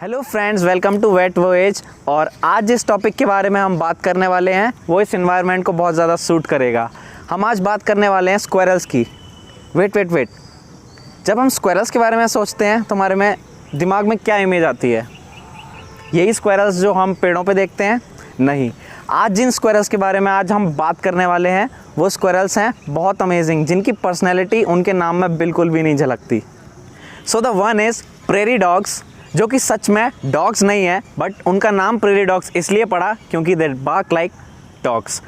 Hello friends, welcome to vet voyage. और आज जिस टॉपिक के बारे में हम बात करने वाले हैं वो इस इन्वायरमेंट को बहुत ज़्यादा सूट करेगा। हम आज बात करने वाले हैं स्क्वायरल्स की। वेट, जब हम स्क्वायरल्स के बारे में सोचते हैं तो हमारे में दिमाग में क्या इमेज आती है? यही स्क्वायरल्स जो हम पेड़ों पे देखते हैं? नहीं। आज जिन स्क्वायरल्स के बारे में आज हम बात करने वाले हैं वो स्क्वायरल्स हैं बहुत अमेजिंग, जिनकी पर्सनैलिटी उनके नाम में बिल्कुल भी नहीं झलकती। So the one is prairie dogs, जो कि सच में डॉग्स नहीं है, बट उनका नाम प्रेरी डॉग्स इसलिए पड़ा क्योंकि दे बार्क लाइक डॉग्स।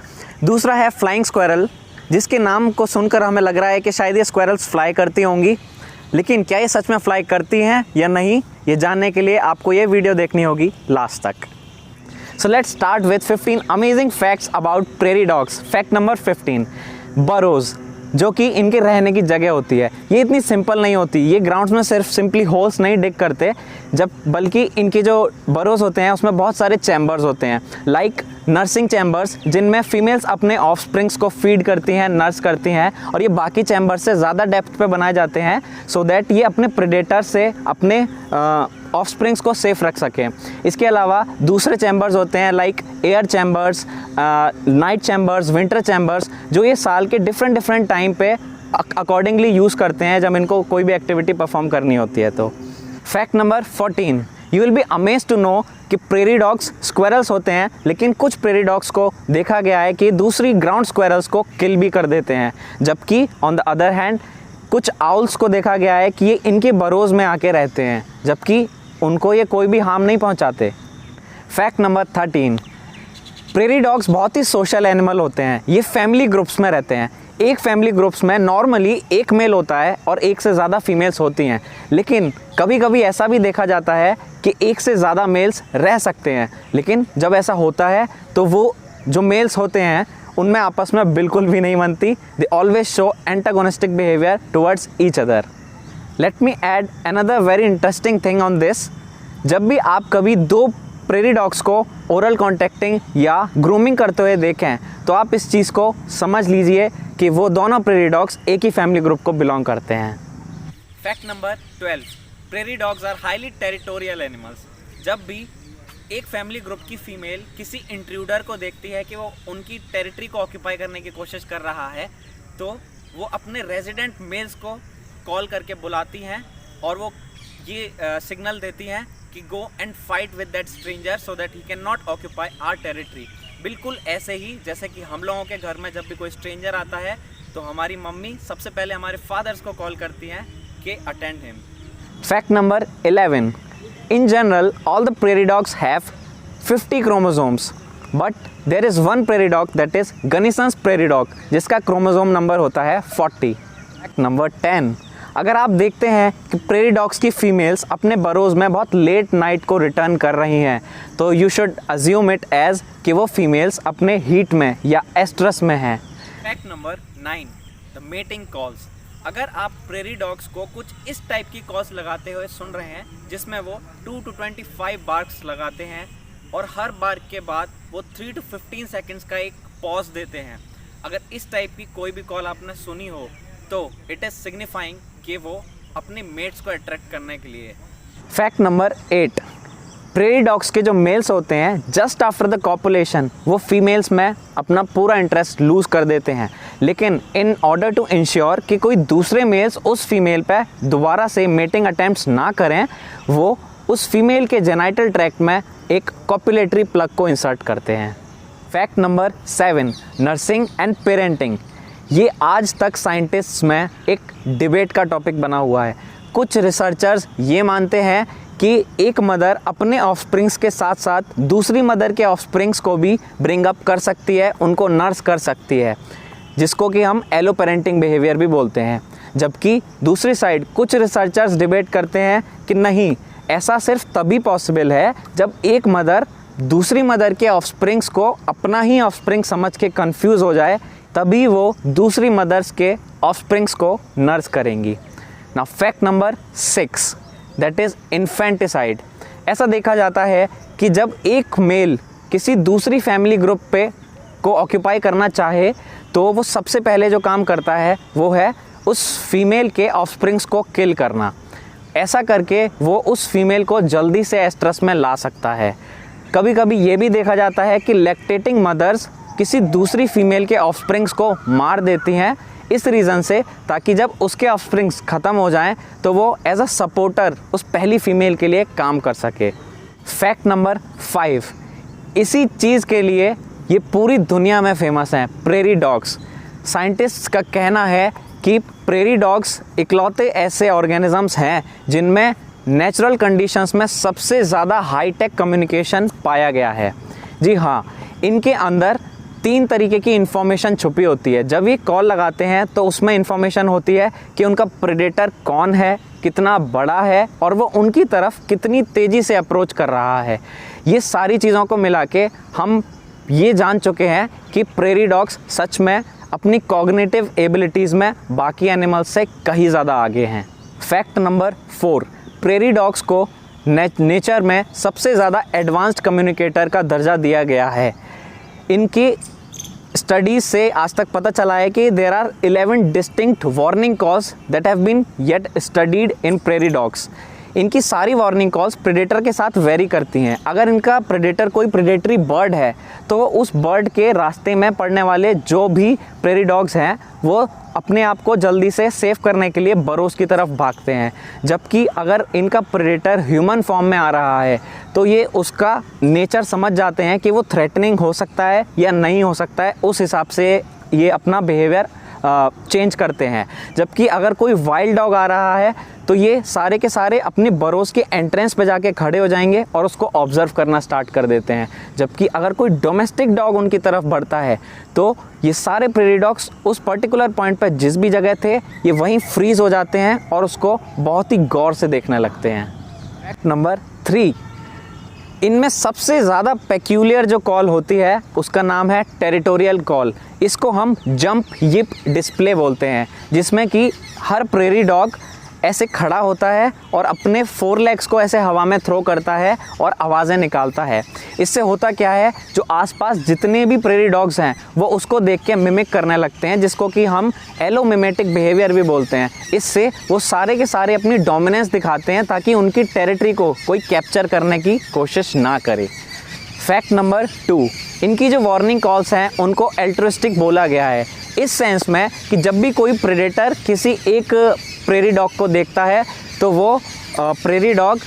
दूसरा है फ्लाइंग स्क्वायरल, जिसके नाम को सुनकर हमें लग रहा है कि शायद ये स्क्वायरल्स फ्लाई करती होंगी, लेकिन क्या ये सच में फ्लाई करती हैं या नहीं, ये जानने के लिए आपको ये वीडियो देखनी होगी लास्ट तक। So let's start with 15 amazing facts about prairie dogs. Fact number 15, बरोज, जो कि इनके रहने की जगह होती है। ये इतनी सिंपल नहीं होती। ये ग्राउंड्स में सिर्फ सिंपली होल्स नहीं डिग करते, बल्कि इनके जो बरोज होते हैं उसमें बहुत सारे चैम्बर्स होते हैं, लाइक नर्सिंग चैम्बर्स, जिनमें फीमेल्स अपने ऑफस्प्रिंग्स को फीड करती हैं, नर्स करती हैं। और ये बाकी चैम्बर्स से ज़्यादा डेप्थ पे बनाए जाते हैं सो दैट ये अपने प्रेडेटर से अपने ऑफस्प्रिंग्स को सेफ रख सकें। इसके अलावा दूसरे चैम्बर्स होते हैं like air chambers, night chambers, winter chambers, जो ये साल के डिफरेंट टाइम पे अकॉर्डिंगली यूज़ करते हैं जब इनको कोई भी एक्टिविटी परफॉर्म करनी होती है। तो fact number 14, you will be amazed to know कि प्रेरी डॉग्स स्क्वायरल्स होते हैं, लेकिन कुछ प्रेरी डॉग्स को देखा गया है कि दूसरी ग्राउंड स्क्वायरल्स को किल भी कर देते हैं, जबकि ऑन द अदर हैंड कुछ आउल्स को देखा गया है कि ये इनके बरोज में आके रहते हैं, जबकि उनको ये कोई भी हार्म नहीं पहुंचाते। फैक्ट नंबर 13, प्रेरी डॉग्स बहुत ही सोशल एनिमल होते हैं। ये फैमिली ग्रुप्स में रहते हैं। एक फैमिली ग्रुप्स में नॉर्मली एक मेल होता है और एक से ज़्यादा फीमेल्स होती हैं, लेकिन कभी कभी ऐसा भी देखा जाता है कि एक से ज़्यादा मेल्स रह सकते हैं। लेकिन जब ऐसा होता है तो वो जो मेल्स होते हैं उनमें आपस में बिल्कुल भी नहीं बनती। They always show antagonistic behaviour towards each other. Let me add another very interesting thing on this. जब भी आप कभी दो प्रेरी डॉग्स को ओरल कॉन्टैक्टिंग या ग्रूमिंग करते हुए देखें तो आप इस चीज़ को समझ लीजिए कि वो दोनों प्रेरी डॉग्स एक ही फैमिली ग्रुप को बिलोंग करते हैं। Fact number 12, prairie dogs are highly territorial animals. जब भी एक फैमिली ग्रुप की फीमेल किसी इंट्रूडर को देखती है कि वो उनकी टेरिटरी को ऑक्यूपाई करने की कोशिश कर रहा है, तो वो अपने रेजिडेंट मेल्स को कॉल करके बुलाती हैं और वो ये सिग्नल देती हैं कि go and fight with that stranger so that he can not occupy our territory. बिल्कुल ऐसे ही जैसे कि हम लोगों के घर में जब भी कोई स्ट्रेंजर आता है तो हमारी मम्मी सबसे पहले हमारे फादर्स को कॉल करती हैं कि attend him. Fact number 11, in general all the prairie dogs have 50 chromosomes, but there is one prairie dog that is Gunnison prairie dog, जिसका क्रोमोसोम नंबर होता है 40। फैक्ट नंबर 10, अगर आप देखते हैं कि प्रेरी डॉग्स की फीमेल्स अपने बरोज में बहुत लेट नाइट को रिटर्न कर रही हैं, तो you should assume it as कि वो फीमेल्स अपने हीट में या एस्ट्रस में हैं। Fact number 9, the mating calls. अगर आप प्रेरी डॉग्स को कुछ इस टाइप की कॉल्स लगाते हुए सुन रहे हैं, जिसमें वो 2 to 25 बार्क्स लगाते हैं और हर बार के बाद वो 3 to 15 सेकेंड्स का एक पॉज देते हैं, अगर इस टाइप की कोई भी कॉल आपने सुनी हो तो इट इज़ सिग्निफाइंग कि वो अपने मेट्स को अट्रैक्ट करने के लिए। फैक्ट नंबर 8, प्रेरी डॉग्स के जो मेल्स होते हैं जस्ट आफ्टर द कॉपुलेशन वो फीमेल्स में अपना पूरा इंटरेस्ट लूज़ कर देते हैं, लेकिन इन ऑर्डर टू इंश्योर कि कोई दूसरे मेल्स उस फीमेल पे दोबारा से मेटिंग अटैम्प्ट्स ना करें, वो उस फीमेल के जेनाइटल ट्रैक्ट में एक कॉपुलेटरी प्लग को इंसर्ट करते हैं। Fact number 7, nursing and parenting. ये आज तक साइंटिस्ट्स में एक डिबेट का टॉपिक बना हुआ है। कुछ रिसर्चर्स ये मानते हैं कि एक मदर अपने ऑफस्प्रिंग्स के साथ साथ दूसरी मदर के ऑफस्प्रिंग्स को भी ब्रिंग अप कर सकती है, उनको नर्स कर सकती है, जिसको कि हम एलो पेरेंटिंग बिहेवियर भी बोलते हैं। जबकि दूसरी साइड कुछ रिसर्चर्स डिबेट करते हैं कि नहीं, ऐसा सिर्फ तभी पॉसिबल है जब एक मदर दूसरी मदर के ऑफस्प्रिंग्स को अपना ही ऑफस्प्रिंग समझ के कंफ्यूज हो जाए, तभी वो दूसरी मदर्स के ऑफस्प्रिंग्स को नर्स करेंगी। Now fact number 6, that is infanticide. ऐसा देखा जाता है कि जब एक मेल किसी दूसरी फैमिली ग्रुप पे को ऑक्यूपाई करना चाहे तो वो सबसे पहले जो काम करता है वो है उस फीमेल के ऑफस्प्रिंग्स को किल करना। ऐसा करके वो उस फीमेल को जल्दी से एस्ट्रस में ला सकता है। कभी कभी ये भी देखा जाता है कि लैक्टेटिंग मदर्स किसी दूसरी फीमेल के ऑफस्प्रिंग्स को मार देती हैं इस रीज़न से, ताकि जब उसके ऑफस्प्रिंग्स ख़त्म हो जाएं तो वो एज अ सपोर्टर उस पहली फीमेल के लिए काम कर सके। फैक्ट नंबर 5, इसी चीज़ के लिए ये पूरी दुनिया में फेमस हैं, प्रेरी डॉग्स। साइंटिस्ट्स का कहना है कि प्रेरी डॉग्स इकलौते ऐसे ऑर्गेनिजम्स हैं जिनमें नेचुरल कंडीशंस में सबसे ज़्यादा हाईटेक कम्युनिकेशन पाया गया है। जी हाँ, इनके अंदर 3 तरीके की इन्फॉर्मेशन छुपी होती है। जब ये कॉल लगाते हैं तो उसमें इन्फॉर्मेशन होती है कि उनका प्रेडेटर कौन है, कितना बड़ा है और वो उनकी तरफ कितनी तेज़ी से अप्रोच कर रहा है। ये सारी चीज़ों को मिला के हम ये जान चुके हैं कि प्रेरी डॉग्स सच में अपनी कॉग्निटिव एबिलिटीज़ में बाकी एनिमल्स से कहीं ज़्यादा आगे हैं। फैक्ट नंबर 4, प्रेरी डॉग्स को नेचर में सबसे ज़्यादा एडवांस्ड कम्युनिकेटर का दर्जा दिया गया है। इनकी स्टडीज़ से आज तक पता चला है कि there are 11 distinct warning calls that have been yet studied in prairie dogs. इनकी सारी वार्निंग कॉल्स प्रेडेटर के साथ वेरी करती हैं। अगर इनका प्रेडेटर कोई प्रेडेटरी बर्ड है तो वो उस बर्ड के रास्ते में पड़ने वाले जो भी प्रेरी डॉग्स हैं वो अपने आप को जल्दी से सेव करने के लिए बरोस की तरफ भागते हैं। जबकि अगर इनका प्रेडेटर ह्यूमन फॉर्म में आ रहा है तो ये उसका नेचर समझ जाते हैं कि वो थ्रेटनिंग हो सकता है या नहीं हो सकता है, उस हिसाब से ये अपना बिहेवियर चेंज करते हैं। जबकि अगर कोई वाइल्ड डॉग आ रहा है तो ये सारे के सारे अपने बरोस के एंट्रेंस पे जाके खड़े हो जाएंगे और उसको ऑब्जर्व करना स्टार्ट कर देते हैं। जबकि अगर कोई डोमेस्टिक डॉग उनकी तरफ बढ़ता है तो ये सारे प्रेरी डॉग्स उस पर्टिकुलर पॉइंट पर जिस भी जगह थे ये वहीं फ्रीज हो जाते हैं और उसको बहुत ही गौर से देखने लगते हैं। फैक्ट नंबर 3, इनमें सबसे ज़्यादा पेक्यूलियर जो कॉल होती है उसका नाम है टेरिटोरियल कॉल। इसको हम जंप यिप डिस्प्ले बोलते हैं, जिसमें कि हर प्रेरी डॉग ऐसे खड़ा होता है और अपने 4 लेग्स को ऐसे हवा में थ्रो करता है और आवाज़ें निकालता है। इससे होता क्या है, जो आसपास जितने भी प्रेरी डॉग्स हैं वो उसको देख के मिमिक करने लगते हैं, जिसको कि हम एलोमिमेटिक बिहेवियर भी बोलते हैं। इससे वो सारे के सारे अपनी डोमिनेंस दिखाते हैं ताकि उनकी टेरिटरी को कोई कैप्चर करने की कोशिश ना करे। फैक्ट नंबर 2, इनकी जो वार्निंग कॉल्स हैं उनको एल्ट्रुइस्टिक बोला गया है, इस सेंस में कि जब भी कोई प्रेडेटर किसी एक प्रेरी डॉग को देखता है तो वो प्रेरी डॉग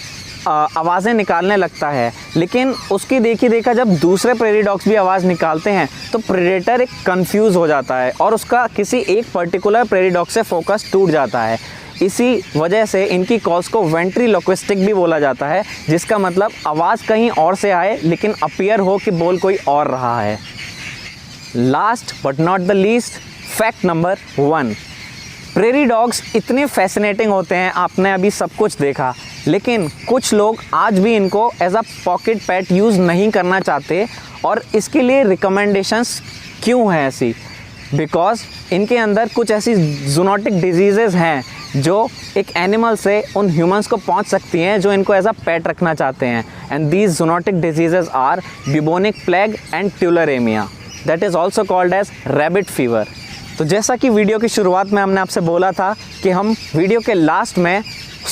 आवाज़ें निकालने लगता है। लेकिन उसकी देखी देखा जब दूसरे प्रेरी डॉग्स भी आवाज़ निकालते हैं तो प्रेडेटर एक कंफ्यूज हो जाता है और उसका किसी एक पर्टिकुलर प्रेरी डॉग से फोकस टूट जाता है। इसी वजह से इनकी कॉल्स को वेंट्रीलोक्विस्टिक भी बोला जाता है, जिसका मतलब आवाज़ कहीं और से आए लेकिन अपीयर हो कि बोल कोई और रहा है। Last but not the least, fact number 1, prairie dogs इतने फैसिनेटिंग होते हैं, आपने अभी सब कुछ देखा, लेकिन कुछ लोग आज भी इनको as a pocket pet use नहीं करना चाहते। और इसके लिए रिकमेंडेशंस क्यों हैं ऐसी? बिकॉज इनके अंदर कुछ ऐसी जूनोटिक डिजीज़ेज़ हैं जो एक एनिमल से उन ह्यूमंस को पहुंच सकती हैं जो इनको एज अ पेट रखना चाहते हैं। And these zoonotic diseases are bubonic plague and tularemia, that is also called as rabbit fever. तो जैसा कि वीडियो की शुरुआत में हमने आपसे बोला था कि हम वीडियो के लास्ट में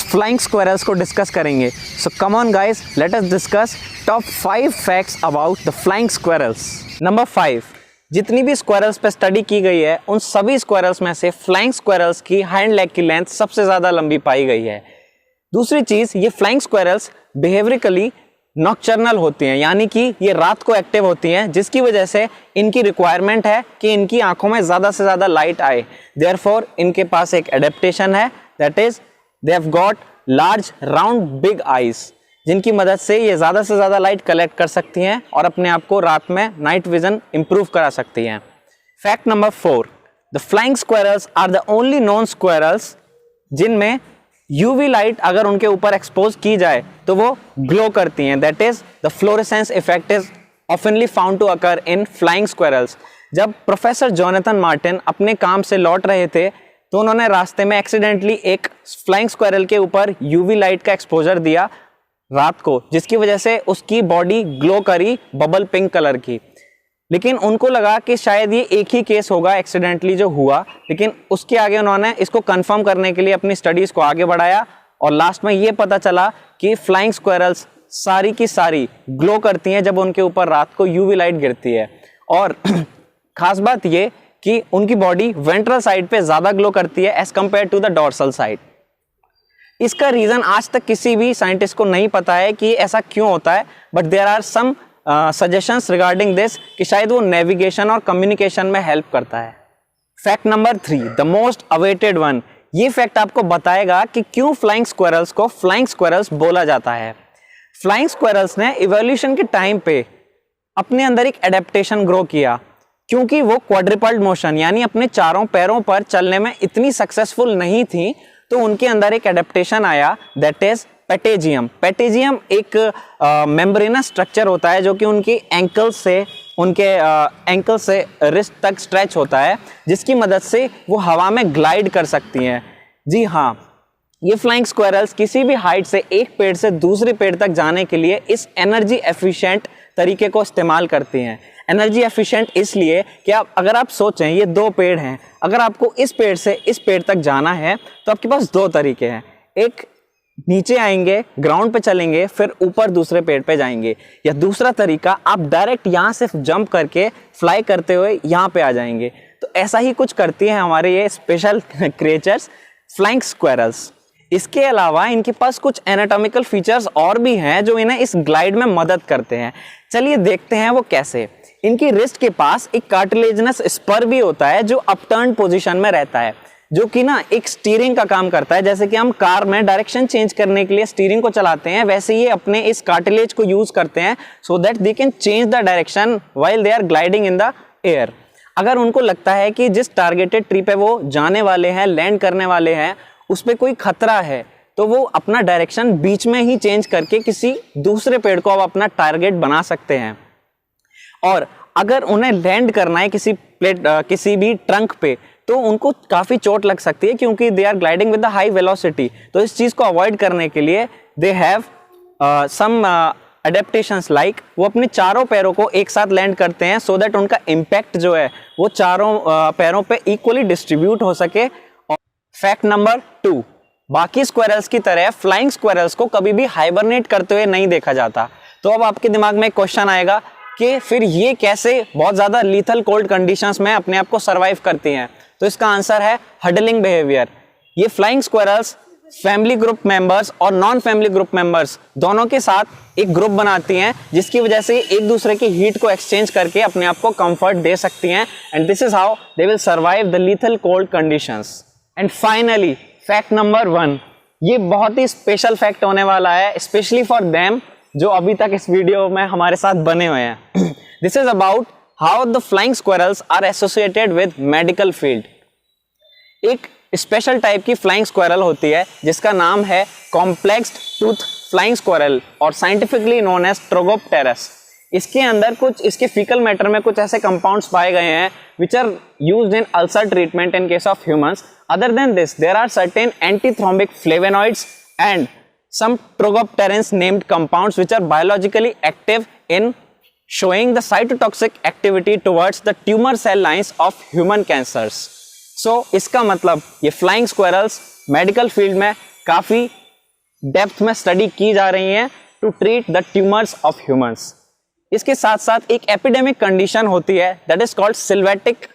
फ्लाइंग स्क्वेरल्स को डिस्कस करेंगे। So come on guys, let us discuss top 5 facts about the flying squirrels. Number 5, जितनी भी स्क्वेरल्स पे स्टडी की गई है उन सभी स्क्वेरल्स में से फ्लाइंग स्क्वेरल्स की हाइंड लेग की लेंथ सबसे ज़्यादा लंबी पाई गई है। दूसरी चीज़, ये फ्लाइंग स्क्वेरल्स बिहेवियरली नॉक्टर्नल होती हैं, यानी कि ये रात को एक्टिव होती हैं, जिसकी वजह से इनकी रिक्वायरमेंट है कि इनकी आंखों में ज़्यादा से ज़्यादा लाइट आए। देयरफॉर इनके पास एक एडेप्टेशन है, that is they have got large round big eyes, जिनकी मदद से ये ज़्यादा से ज़्यादा लाइट कलेक्ट कर सकती हैं और अपने आप को रात में नाइट विजन इंप्रूव करा सकती हैं। Fact number 4, the flying squirrels are the only non squirrels जिनमें यूवी लाइट अगर उनके ऊपर एक्सपोज की जाए तो वो ग्लो करती हैं। That is the fluorescence effect is oftenly found to occur in flying squirrels. जब प्रोफेसर जोनाथन मार्टिन अपने काम से लौट रहे थे तो उन्होंने रास्ते में एक्सीडेंटली एक फ्लाइंग स्क्वेरल के ऊपर यूवी लाइट का एक्सपोजर दिया रात को, जिसकी वजह से उसकी बॉडी ग्लो करी बबल पिंक कलर की। लेकिन उनको लगा कि शायद ये एक ही केस होगा एक्सीडेंटली जो हुआ, लेकिन उसके आगे उन्होंने इसको कंफर्म करने के लिए अपनी स्टडीज़ को आगे बढ़ाया और लास्ट में ये पता चला कि फ्लाइंग स्क्वायरल्स सारी की सारी ग्लो करती हैं जब उनके ऊपर रात को यूवी लाइट गिरती है। और खास बात ये कि उनकी बॉडी वेंट्रल साइड पे ज्यादा ग्लो करती है as compare to the dorsal side. इसका रीजन आज तक किसी भी साइंटिस्ट को नहीं पता है कि ऐसा क्यों होता है, but there are some suggestions regarding this कि शायद वो नेविगेशन और कम्युनिकेशन में हेल्प करता है। Fact number 3, the most awaited one. ये फैक्ट आपको बताएगा कि क्यों फ्लाइंग स्क्वायरल्स को फ्लाइंग स्क्वायरल्स बोला जाता है। फ्लाइंग स्क्वायरल्स ने इवोल्यूशन के टाइम पे अपने अंदर एक एडेप्टेशन ग्रो किया, क्योंकि वो क्वाड्रिपल्ड मोशन यानी अपने चारों पैरों पर चलने में इतनी सक्सेसफुल नहीं थी, तो उनके अंदर एक एडेप्टेशन आया, दैट इज पेटेजियम। पेटेजियम एक मेम्ब्रेनस स्ट्रक्चर होता है जो कि उनके एंकल से रिस्ट तक स्ट्रेच होता है, जिसकी मदद से वो हवा में ग्लाइड कर सकती हैं। जी हाँ, ये फ्लाइंग स्क्वायरल्स किसी भी हाइट से एक पेड़ से दूसरे पेड़ तक जाने के लिए इस एनर्जी एफिशिएंट तरीके को इस्तेमाल करती हैं। एनर्जी एफिशिएंट इसलिए कि अगर आप सोचें ये 2 पेड़ हैं, अगर आपको इस पेड़ से इस पेड़ तक जाना है तो आपके पास 2 तरीके हैं। एक नीचे आएंगे, ग्राउंड पे चलेंगे, फिर ऊपर दूसरे पेड़ पे जाएंगे, या दूसरा तरीका आप डायरेक्ट यहाँ से जंप करके फ्लाई करते हुए यहाँ पे आ जाएंगे। तो ऐसा ही कुछ करती हैं हमारे ये स्पेशल क्रिएचर्स फ्लाइंग स्क्वायरल्स। इसके अलावा इनके पास कुछ एनाटॉमिकल फीचर्स और भी हैं जो इन्हें इस ग्लाइड में मदद करते हैं। चलिए देखते हैं वो कैसे। इनकी रिस्ट के पास एक कार्टिलेजिनस स्पर भी होता है जो अपटर्न पोजीशन में रहता है, जो कि ना एक स्टीयरिंग का काम करता है। जैसे कि हम कार में डायरेक्शन चेंज करने के लिए स्टीयरिंग को चलाते हैं, वैसे ये अपने इस कार्टिलेज को यूज करते हैं so that they can change the direction while they are gliding in the air. अगर उनको लगता है कि जिस टारगेटेड ट्री पे वो जाने वाले हैं, लैंड करने वाले हैं, उस पर कोई खतरा है, तो वो अपना डायरेक्शन बीच में ही चेंज करके किसी दूसरे पेड़ को अब अपना टारगेट बना सकते हैं। और अगर उन्हें लैंड करना है किसी भी ट्रंक पे, तो उनको काफी चोट लग सकती है क्योंकि they are gliding with the high velocity. तो इस चीज को अवॉइड करने के लिए they have some adaptations like वो अपने चारों पैरों को एक साथ लैंड करते हैं सो दैट उनका इम्पैक्ट जो है वो चारों पैरों पे इक्वली डिस्ट्रीब्यूट हो सके। फैक्ट नंबर 2, बाकी स्क्वायरल्स की तरह फ्लाइंग स्क्वायरल्स को कभी भी हाइबरनेट करते हुए नहीं देखा जाता। तो अब आपके दिमाग में एक क्वेश्चन आएगा कि फिर ये कैसे बहुत ज्यादा लीथल कोल्ड कंडीशंस में अपने आप को सरवाइव करती हैं। तो इसका आंसर है हडलिंग बिहेवियर। ये flying squirrels family group members और नॉन फैमिली ग्रुप मेंबर्स दोनों के साथ एक ग्रुप बनाती हैं, जिसकी वजह से एक दूसरे की हीट को एक्सचेंज करके अपने आप को कंफर्ट दे सकती हैं, and this is how they will survive the lethal cold conditions. And finally fact number 1, ये बहुत ही स्पेशल फैक्ट होने वाला है स्पेशली फॉर देम जो अभी तक इस वीडियो में हमारे साथ बने हुए हैं। This is about how the flying squirrels are associated with medical field. एक स्पेशल टाइप की फ्लाइंग स्क्वायरल होती है जिसका नाम है कॉम्प्लेक्स टूथ फ्लाइंग स्क्वायरल और साइंटिफिकली नोन एज ट्रोगोप्टेरस। इसके अंदर इसके फीकल मैटर में कुछ ऐसे कंपाउंड्स पाए गए हैं which are used in ulcer treatment in case of humans. Other than this, there are certain antithrombic flavonoids and some trogopterans named compounds which are biologically active in showing the cytotoxic activity towards the tumor cell lines of human cancers. So इसका मतलब ये flying squirrels medical field में काफी depth में study की जा रही हैं to treat the tumors of humans. इसके साथ साथ एक एपिडेमिक कंडीशन होती है दैट इज कॉल्ड सिल्वेटिक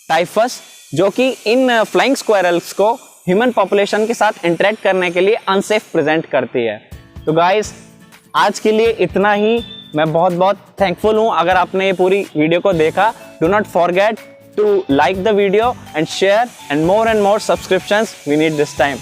टाइफस, जो कि इन फ्लाइंग स्क्वायरल्स को ह्यूमन पॉपुलेशन के साथ इंटरेक्ट करने के लिए अनसेफ प्रेजेंट करती है। तो गाइस आज के लिए इतना ही। मैं बहुत बहुत थैंकफुल हूँ अगर आपने ये पूरी वीडियो को देखा। Do not forget to like the video and share, and more subscriptions we need this time.